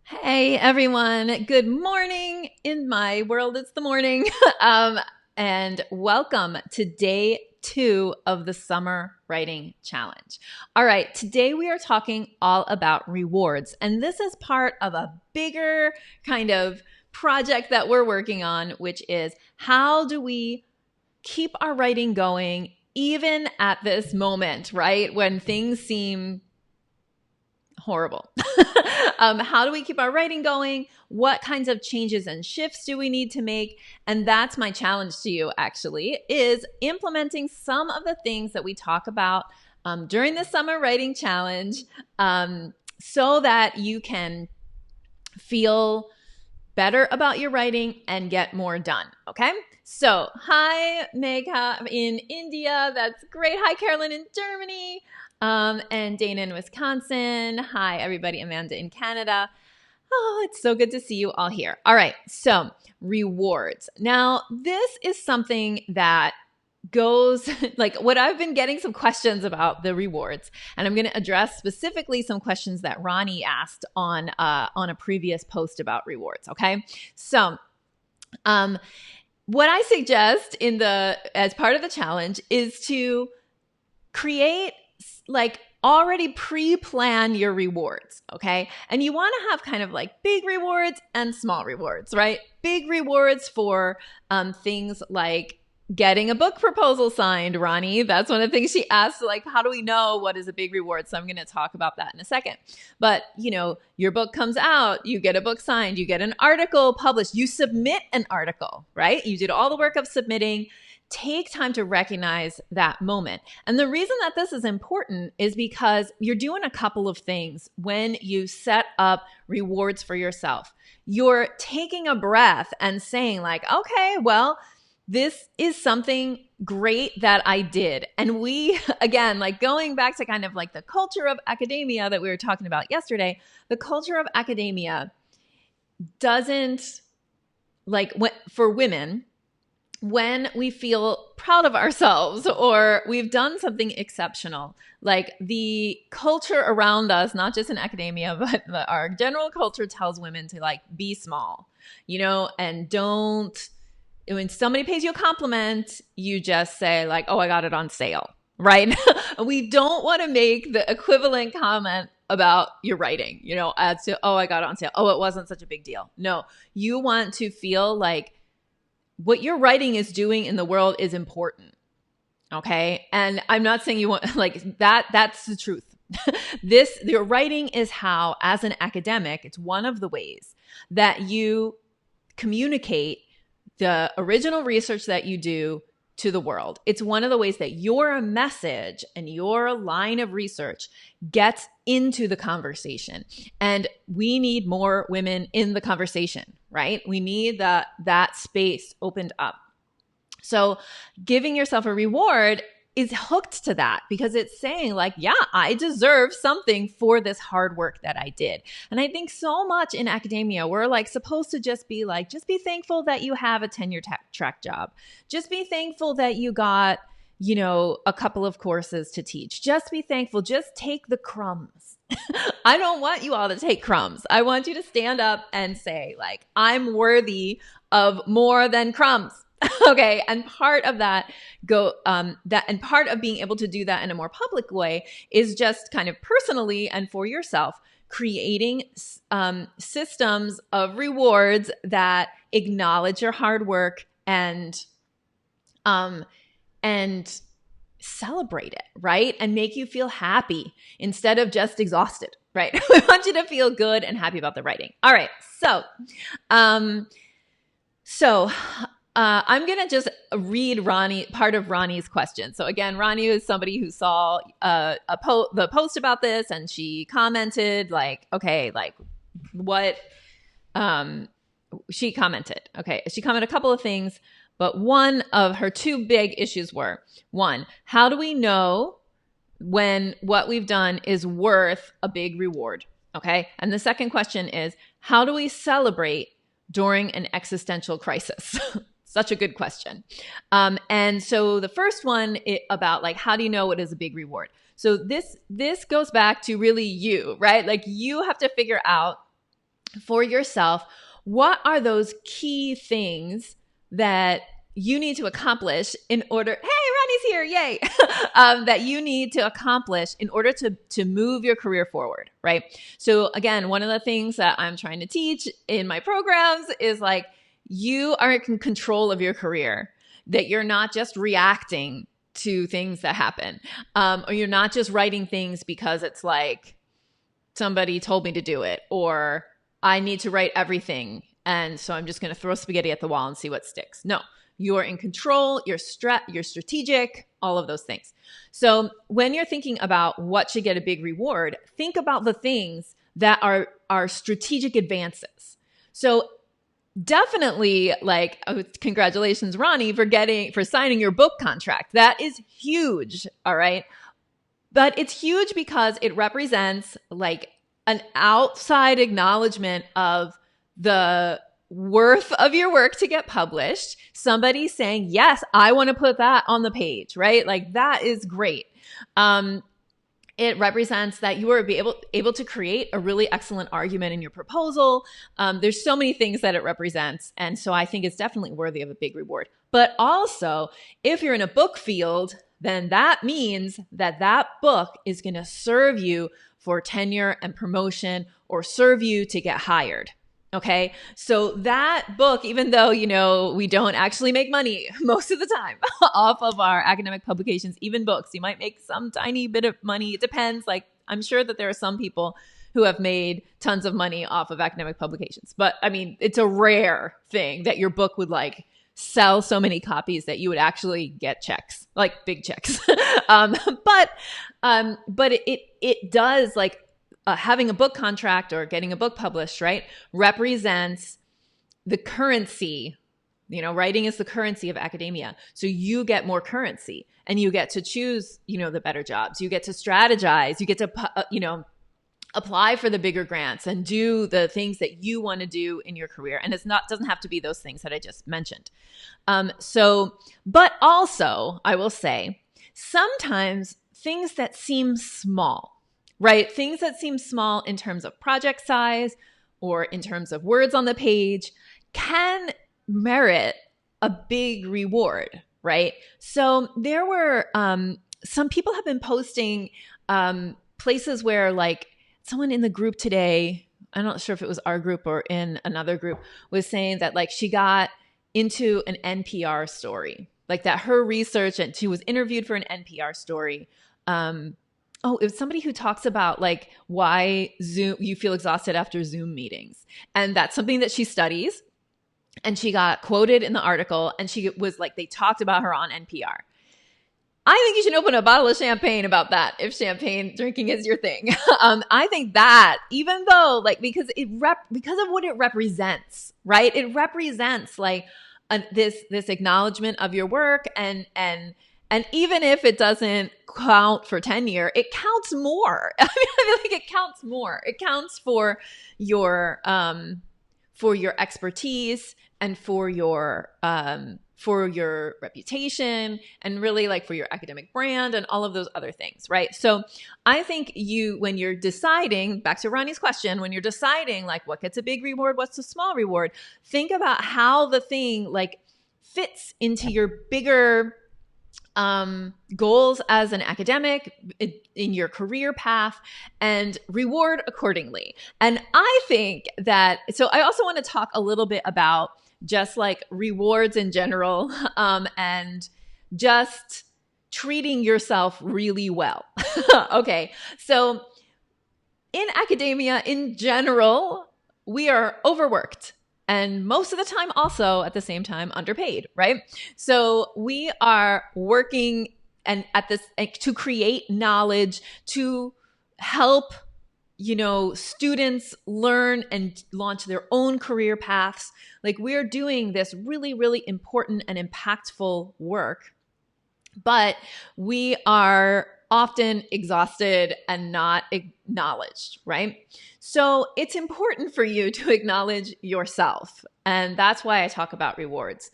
Hey everyone, good morning. In my world, it's the morning. And welcome to day 2 of the Summer Writing Challenge. All right, today we are talking all about rewards, and this is part of a bigger kind of project that we're working on, which is how do we keep our writing going even at this moment, right? When things seem horrible. How do we keep our writing going? What kinds of changes and shifts do we need to make? And that's my challenge to you, actually, is implementing some of the things that we talk about during the Summer Writing Challenge so that you can feel better about your writing and get more done. Okay. So, hi, Megha in India. That's great. Hi, Carolyn in Germany. And Dana in Wisconsin. Hi, everybody. Amanda in Canada. Oh, it's so good to see you all here. All right. So, rewards. Now, this is something that goes like what I've been getting some questions about the rewards, and I'm going to address specifically some questions that Ronnie asked on a previous post about rewards. Okay. So, what I suggest as part of the challenge is to create like already pre-plan your rewards, okay? And you want to have kind of like big rewards and small rewards, right? Big rewards for things like getting a book proposal signed, Ronnie. That's one of the things she asked, like, how do we know what is a big reward? So I'm going to talk about that in a second. But, your book comes out, you get a book signed, you get an article published, you submit an article, right? You did all the work of submitting. Take time to recognize that moment. And the reason that this is important is because you're doing a couple of things when you set up rewards for yourself. You're taking a breath and saying like, okay, well, this is something great that I did. And we, again, like going back to kind of like the culture of academia that we were talking about yesterday, the culture of academia doesn't for women, when we feel proud of ourselves or we've done something exceptional, like the culture around us, not just in academia, but our general culture tells women to like be small, and don't, when somebody pays you a compliment, you just say like, oh, I got it on sale, right? We don't want to make the equivalent comment about your writing, as to, oh, I got it on sale. Oh, it wasn't such a big deal. No, you want to feel like what your writing is doing in the world is important. Okay. And I'm not saying you want like that. That's the truth. Your writing is how, as an academic, it's one of the ways that you communicate the original research that you do to the world. It's one of the ways that your message and your line of research gets into the conversation. And we need more women in the conversation, right? We need that space opened up. So giving yourself a reward is hooked to that because it's saying like, yeah, I deserve something for this hard work that I did. And I think so much in academia, we're like supposed to just be thankful that you have a tenure track job. Just be thankful that you got, a couple of courses to teach. Just be thankful. Just take the crumbs. I don't want you all to take crumbs. I want you to stand up and say like, I'm worthy of more than crumbs. Okay. And part of and part of being able to do that in a more public way is just kind of personally and for yourself, creating systems of rewards that acknowledge your hard work and celebrate it, right? And make you feel happy instead of just exhausted, right? We want you to feel good and happy about the writing. All right. So, I'm going to just read part of Ronnie's question. So again, Ronnie is somebody who saw the post about this, and she commented like, okay, like what she commented. Okay, she commented a couple of things, but one of her two big issues were, one, how do we know when what we've done is worth a big reward? Okay, and the second question is, how do we celebrate during an existential crisis? Such a good question. And so the first one about like, how do you know what is a big reward? So this goes back to really you, right? Like you have to figure out for yourself, what are those key things that you need to accomplish in order, hey, Ronnie's here, yay, that you need to accomplish in order to move your career forward, right? So again, one of the things that I'm trying to teach in my programs is like, you are in control of your career, that you're not just reacting to things that happen, or you're not just writing things because it's like somebody told me to do it, or I need to write everything, and so I'm just going to throw spaghetti at the wall and see what sticks. No, you're in control, you're strategic, all of those things. So when you're thinking about what should get a big reward, think about the things that are strategic advances. So definitely, like, oh, congratulations, Ronnie, for signing your book contract. That is huge. All right. But it's huge because it represents like an outside acknowledgement of the worth of your work to get published. Somebody saying, yes, I want to put that on the page, right? Like, that is great. It represents that you are able to create a really excellent argument in your proposal. There's so many things that it represents. And so I think it's definitely worthy of a big reward. But also, if you're in a book field, then that means that that book is going to serve you for tenure and promotion, or serve you to get hired. Okay. So that book, even though, we don't actually make money most of the time off of our academic publications, even books, you might make some tiny bit of money. It depends. Like, I'm sure that there are some people who have made tons of money off of academic publications, but I mean, it's a rare thing that your book would like sell so many copies that you would actually get checks, like big checks. But it does, like, having a book contract or getting a book published, right, represents the currency. Writing is the currency of academia. So you get more currency, and you get to choose, the better jobs. You get to strategize. You get to, apply for the bigger grants and do the things that you want to do in your career. And doesn't have to be those things that I just mentioned. But also, I will say, sometimes things that seem small, right? Things that seem small in terms of project size or in terms of words on the page can merit a big reward, right? So there were some people have been posting places where, like, someone in the group today, I'm not sure if it was our group or in another group, was saying that, like, she got into an NPR story, like that her research, and she was interviewed for an NPR story. It was somebody who talks about, like, why you feel exhausted after Zoom meetings. And that's something that she studies. And she got quoted in the article, and she was like, they talked about her on NPR. I think you should open a bottle of champagne about that, if champagne drinking is your thing. I think that, even though, like, because of what it represents, right? It represents, like, this acknowledgement of your work, and even if it doesn't count for tenure, it counts more. I mean, I feel like it counts more. It counts for your expertise and for your reputation, and really, like, for your academic brand and all of those other things, right? So I think when you're deciding, back to Ronnie's question, when you're deciding, like, what gets a big reward, what's a small reward, think about how the thing, like, fits into your bigger goals as an academic, in your career path, and reward accordingly. And I think that, so I also want to talk a little bit about just, like, rewards in general, and just treating yourself really well. Okay. So in academia in general, we are overworked. And most of the time also, at the same time, underpaid, right? So we are working to create knowledge, to help, students learn and launch their own career paths. Like, we're doing this really, really important and impactful work, but we are often exhausted and not acknowledged, right? So it's important for you to acknowledge yourself. And that's why I talk about rewards.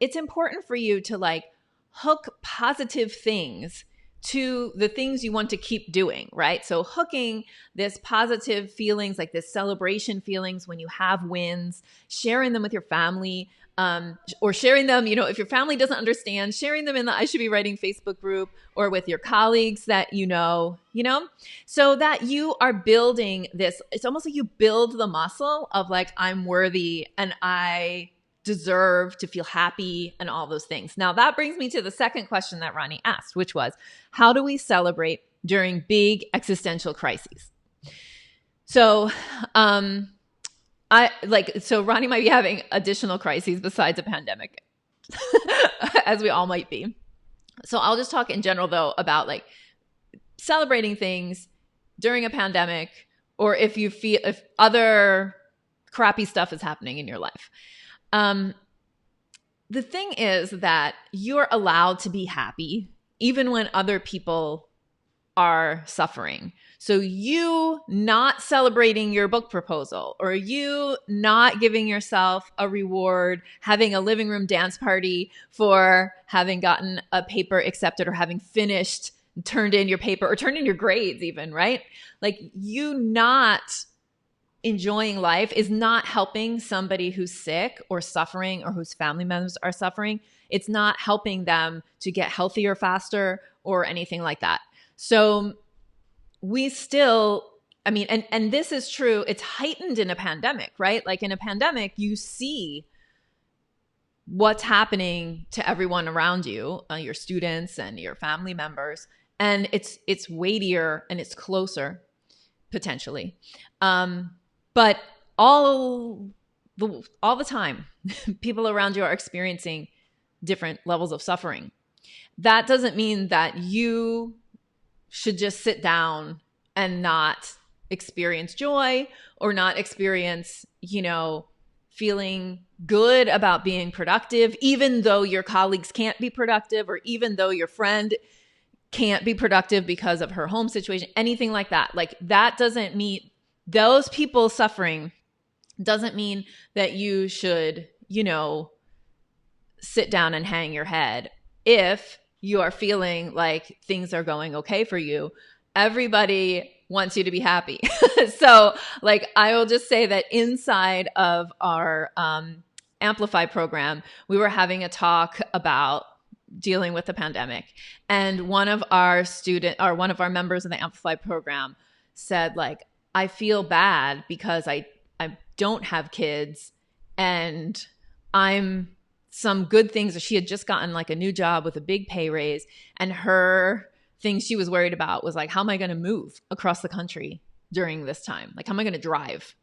It's important for you to, like, hook positive things to the things you want to keep doing, right? So hooking this positive feelings, like this celebration feelings when you have wins, sharing them with your family, or sharing them, if your family doesn't understand, sharing them in the I Should Be Writing Facebook group or with your colleagues that so that you are building this. It's almost like you build the muscle of like, I'm worthy and I deserve to feel happy and all those things. Now that brings me to the second question that Ronnie asked, which was, how do we celebrate during big existential crises? So, so Ronnie might be having additional crises besides a pandemic, as we all might be. So I'll just talk in general though about like celebrating things during a pandemic, or if other crappy stuff is happening in your life. The thing is that you're allowed to be happy even when other people are suffering. So you not celebrating your book proposal, or you not giving yourself a reward, having a living room dance party for having gotten a paper accepted, or having finished, turned in your paper, or turned in your grades even, right? Like, you not enjoying life is not helping somebody who's sick or suffering, or whose family members are suffering. It's not helping them to get healthier faster or anything like that. So we still, and this is true, it's heightened in a pandemic, right? Like in a pandemic, you see what's happening to everyone around you, your students and your family members, and it's weightier and it's closer, potentially. But all the time, people around you are experiencing different levels of suffering. That doesn't mean that you should just sit down and not experience joy, or not experience, feeling good about being productive, even though your colleagues can't be productive, or even though your friend can't be productive because of her home situation, anything like that. Like, that doesn't mean, those people suffering doesn't mean that you should, sit down and hang your head. If you are feeling like things are going okay for you, everybody wants you to be happy. So like, I will just say that inside of our Amplify program, we were having a talk about dealing with the pandemic. And one of our members of the Amplify program said, like, I feel bad because I don't have kids, and some good things. She had just gotten like a new job with a big pay raise, and her thing she was worried about was like, how am I going to move across the country during this time? Like, how am I going to drive,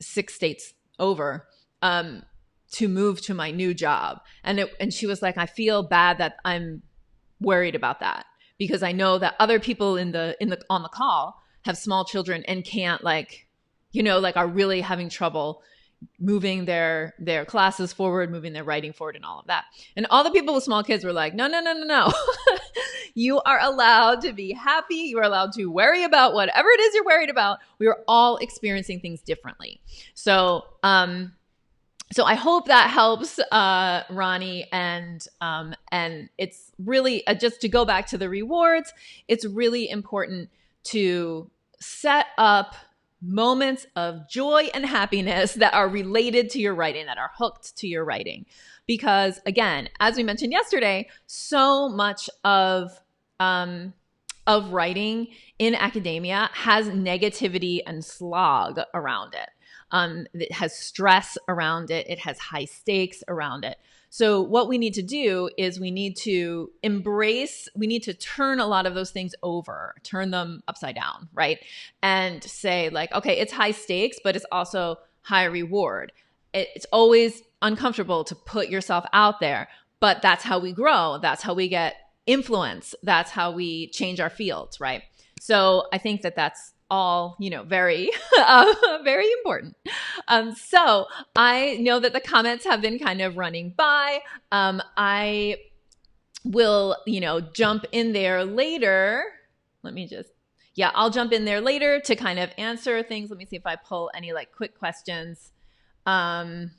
6 states over to move to my new job? And she was like, I feel bad that I'm worried about that, because I know that other people on the call have small children and can't are really having trouble moving their classes forward, moving their writing forward, and all of that. And all the people with small kids were like, no. You are allowed to be happy. You are allowed to worry about whatever it is you're worried about. We are all experiencing things differently. So I hope that helps, Ronnie. And it's really, just to go back to the rewards, it's really important to set up moments of joy and happiness that are related to your writing, that are hooked to your writing. Because again, as we mentioned yesterday, so much of writing in academia has negativity and slog around it. It has stress around it. It has high stakes around it. So what we need to do is we need to turn a lot of those things over, turn them upside down, right? And say like, okay, it's high stakes, but it's also high reward. It's always uncomfortable to put yourself out there, but that's how we grow. That's how we get influence. That's how we change our fields, right? So I think that that's all, very, very important. So I know that the comments have been kind of running by. I will, jump in there later. I'll jump in there later to kind of answer things. Let me see if I pull any like quick questions. Christina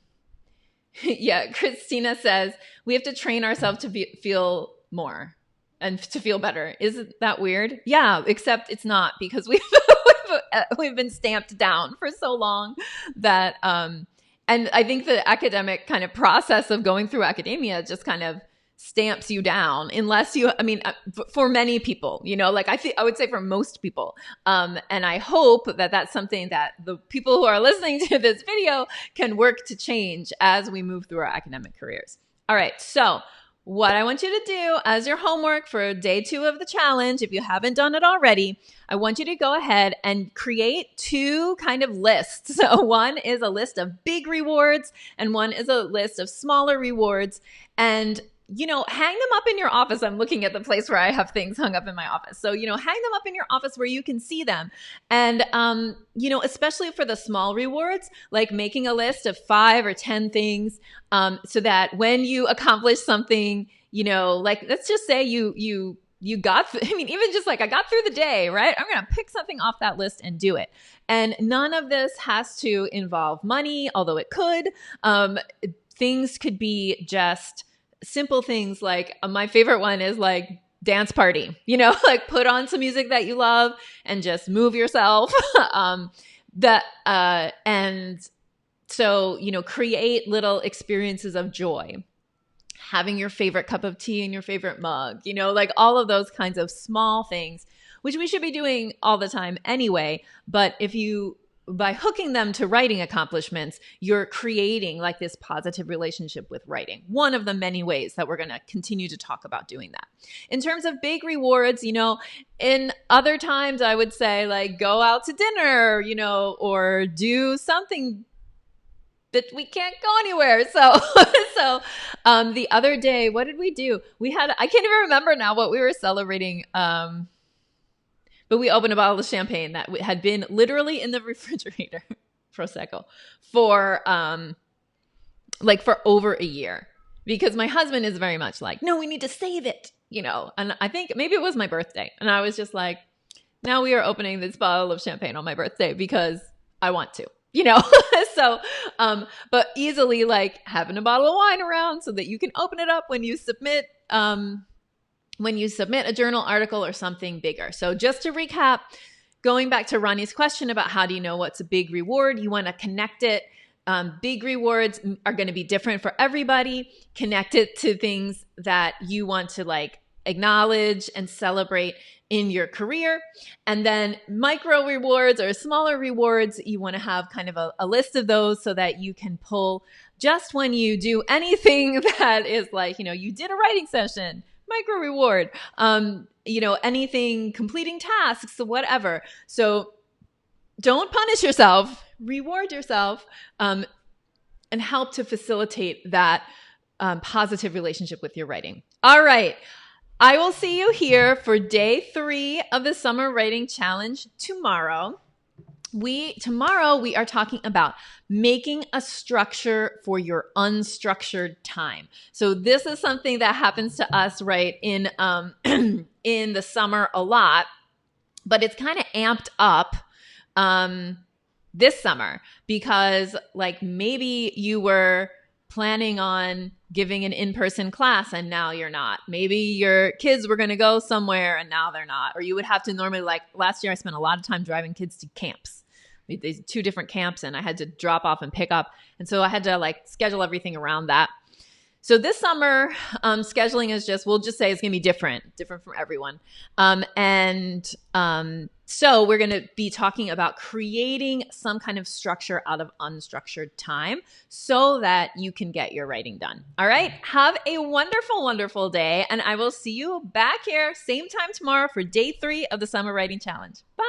says, we have to train ourselves to feel more. and to feel better. Isn't that weird? Yeah, except it's not, because we've been stamped down for so long that and I think the academic kind of process of going through academia just kind of stamps you down, unless you, I mean, for many people, like I would say for most people. And I hope that that's something that the people who are listening to this video can work to change as we move through our academic careers. All right. So what I want you to do as your homework for day 2 of the challenge, if you haven't done it already, I want you to go ahead and create 2 kind of lists. So one is a list of big rewards and one is a list of smaller rewards. And hang them up in your office. I'm looking at the place where I have things hung up in my office. So, hang them up in your office where you can see them. And, especially for the small rewards, like making a list of 5 or 10 things, so that when you accomplish something, like let's just say you got, even just like I got through the day, right? I'm going to pick something off that list and do it. And none of this has to involve money, although it could. Things could be just simple things like my favorite one is like dance party, like put on some music that you love and just move yourself. And so, create little experiences of joy, having your favorite cup of tea in your favorite mug, like all of those kinds of small things, which we should be doing all the time anyway. But by hooking them to writing accomplishments, you're creating like this positive relationship with writing. One of the many ways that we're going to continue to talk about doing that. In terms of big rewards, in other times I would say like go out to dinner, or do something that we can't go anywhere. So the other day, what did we do? I can't even remember now what we were celebrating. But we opened a bottle of champagne that had been literally in the refrigerator, Prosecco, for over a year, because my husband is very much like, no, we need to save it, and I think maybe it was my birthday. And I was just like, now we are opening this bottle of champagne on my birthday because I want to, so, but easily like having a bottle of wine around so that you can open it up when you submit a journal article or something bigger. So just to recap, going back to Ronnie's question about how do you know what's a big reward, you want to connect it. Big rewards are going to be different for everybody. Connect it to things that you want to like acknowledge and celebrate in your career. And then micro rewards or smaller rewards, you want to have kind of a list of those so that you can pull just when you do anything that is like, you did a writing session, micro reward, anything, completing tasks, whatever. So don't punish yourself, reward yourself, and help to facilitate that positive relationship with your writing. All right. I will see you here for day 3 of the Summer Writing Challenge tomorrow. Tomorrow we are talking about making a structure for your unstructured time. So this is something that happens to us, right, in in the summer a lot, but it's kind of amped up this summer because like maybe you were planning on giving an in-person class and now you're not. Maybe your kids were going to go somewhere and now they're not. Or you would have to normally, like last year I spent a lot of time driving kids to camps. These 2 different camps and I had to drop off and pick up. And so I had to like schedule everything around that. So this summer, scheduling is we'll just say it's going to be different from everyone. So we're going to be talking about creating some kind of structure out of unstructured time so that you can get your writing done. All right. Have a wonderful, wonderful day. And I will see you back here same time tomorrow for day 3 of the Summer Writing Challenge. Bye.